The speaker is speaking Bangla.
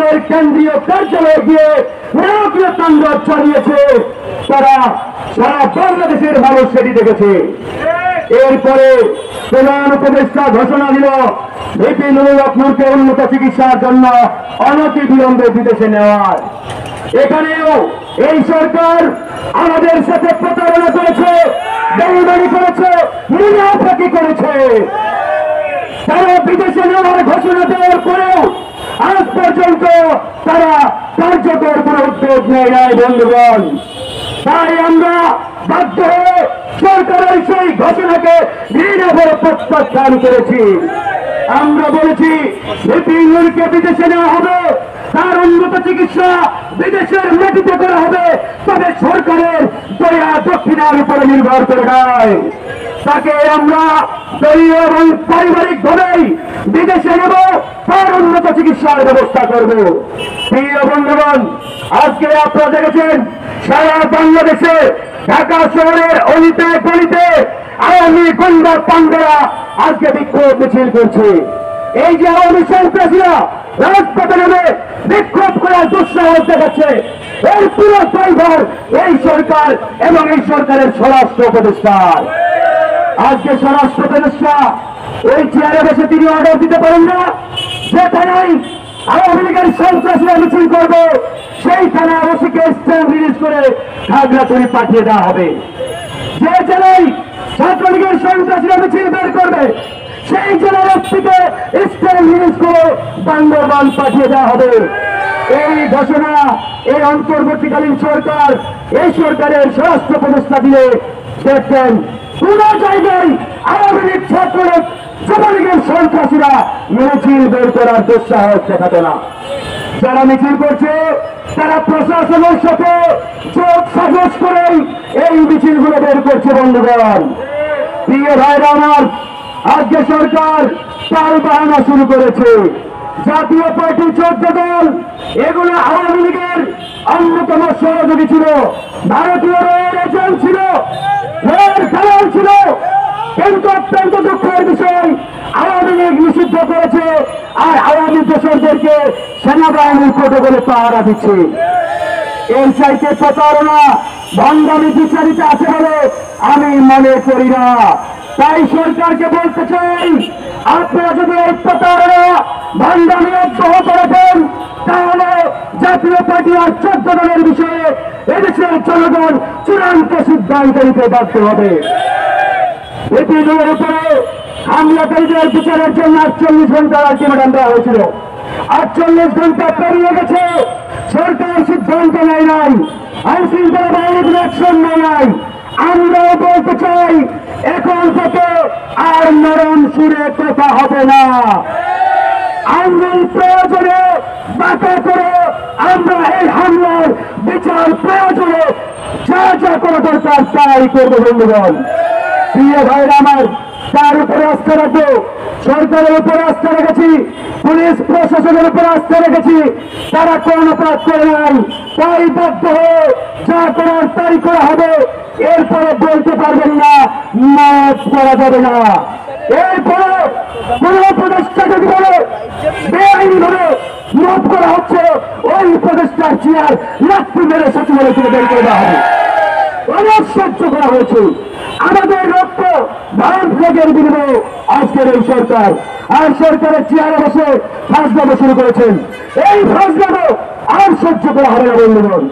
সরকারের কেন্দ্রীয় কার্যালয়ে গিয়ে নারকীয় তাণ্ডব চালিয়েছে, তারা সারা বাংলাদেশের মানুষ সেটি দেখেছে। এরপরে প্রধান উপদেষ্টা ঘোষণা দিল ভিপি নুরুল হক নূরকে উন্নত চিকিৎসার জন্য অনতি বিলম্বে বিদেশে নেওয়ার। এখানেও এই সরকার আমাদের সাথে প্রতারণা করেছে, বেইমানি করেছে, মুনাফিকি করেছে। তারা বিদেশে নেওয়ার ঘোষণা দেওয়ার পরেও আজ পর্যন্ত তারা কার্যকর কোনো উদ্যোগ নেয় নাই বন্ধুগণ। তাই আমরা বাধ্য হয়ে সরকারের সেই ঘোষণাকে ঘৃণা করে প্রত্যাখ্যান করেছি। আমরা বলেছি ভিপি নুরকে বিদেশে নেওয়া হবে, তার উন্নত চিকিৎসা বিদেশের মাটিতে করা হবে, তবে সরকারের দয়া দক্ষিণার উপরে নির্ভর করে নয়। তাকে আমরা দলীয় এবং পারিবারিক ভাবেই বিদেশে নেব, তার উন্নত চিকিৎসার ব্যবস্থা করব। প্রিয় বন্ধুগণ, আজকে আপনারা দেখেছেন সারা বাংলাদেশে ঢাকা শহরের অলিতে গলিতে আওয়ামী গুন্ডা পান্ডারা আজকে বিক্ষোভ মিছিল করছে। এই যে আওয়ামী সন্ত্রাসীরা রাজপথে নেমে বিক্ষোভ করার দুঃসাহস দেখাচ্ছে, এর পুরো দায়ভার এই সরকার এবং এই সরকারের স্বরাষ্ট্র উপদেষ্টার। আজকে স্বরাষ্ট্র উপদেষ্টা ওই চেয়ারে বসে তিনি অর্ডার দিতে পারেন না যে থানায় আওয়ামী লীগের সন্ত্রাসীরা মিছিল করবে সেই থানায় ওসিকে স্ট্যাম্প রিলিজ করে খাগড়াছড়ি পাঠিয়ে দেওয়া হবে। যে জেলায় ছাত্রলীগের সন্ত্রাসীরা মিছিল বের করবে সেই জেলার ওসিকে স্ট্যাম্প রিলিজ করে বান্দরবান পাঠিয়ে দেওয়া হবে। এই ঘোষণা এই অন্তর্বর্তীকালীন সরকার, এই সরকারের স্বরাষ্ট্র উপদেষ্টা দিয়ে দেখবেন কোন জায়গায় আওয়ামী লীগ ছাত্রলীগ যুবলীগের সন্ত্রাসীরা মিছিল বের করার দুঃসাহস দেখাতো না। যারা মিছিল করছে তারা প্রশাসনের সাথে যোগ সাজস করেই এই মিছিলগুলো বের করছে। বন্ধুগণ, প্রিয় ভাইরা আমার, আজকে সরকার তাল বাহানা শুরু করেছে। জাতীয় পার্টি 14 দল, এগুলো আওয়ামী লীগের অন্যতম সহযোগী ছিল, ভারতীয় রেল এজেন্ট ছিল, রেল দালাল ছিল। কিন্তু অত্যন্ত দুঃখের বিষয়, আওয়ামী লীগ নিষিদ্ধ করেছে আর আওয়ামী দোসরদেরকে সেনাবাহিনীর প্রোটোকলে পাহারা দিচ্ছে। এর চাইতে প্রতারণা ভণ্ডামি বিচারিত আছে বলে আমি মনে করি না। তাই সরকারকে বলতে চাই, আপনারা যদি এই প্রতারণা ভণ্ডামি অব্যাহত রাখেন তাহলে জাতীয় পার্টি আর 14 দলের বিষয়ে এদেশের জনগণ চূড়ান্ত সিদ্ধান্ত নিতে বাধ্য হবে। এটির উপরে হামলাকারীদের বিচারের জন্য 48 ঘন্টার আলটিমেটাম দেওয়া হয়েছিল। 48 ঘন্টা পেরিয়ে গেছে, সরকার সিদ্ধান্ত নেয় নাই, আইন শৃঙ্খলা বাহিনীর অ্যাকশন নেয় নাই। আমরাও বলতে চাই, এখন থেকে আর নরম সুরে কথা হবে না। আইনের প্রয়োজনে বাধা করে আমরা এই হামলার বিচার প্রয়োজনে যা যা করা দরকার তাই করবো। বন্ধুগণ, প্রিয় ভাইরা আমার, তার উপরে আস্থা রাখবো, সরকারের উপরে আস্থা রেখেছি, পুলিশ প্রশাসনের উপরে আস্থা রেখেছি। তারা কোন অপরাধ করে নাই, তাই বাধ্য হয়ে যা করার তাই করা হবে। এরপরে বলতে পারবেন না মাফ করা যাবে না। এরপরে কোন উপদেষ্টা যদি বলে বেআইনি ভাবে মাফ করা হচ্ছে, ওই উপদেষ্টার চেয়ার লাঠি মেরে সচিবালয় থেকে বের করে দেওয়া হবে। অনেক সহ্য করা হয়েছে, আমাদের রক্ত ভারত লেগের বিনিময়ে আজকের এই সরকার, আর সরকারের চেয়ারে বসে ফাঁসলামো শুরু করেছেন। এই ফাঁসলামো আর সহ্য করা হবে না বন্ধুগণ।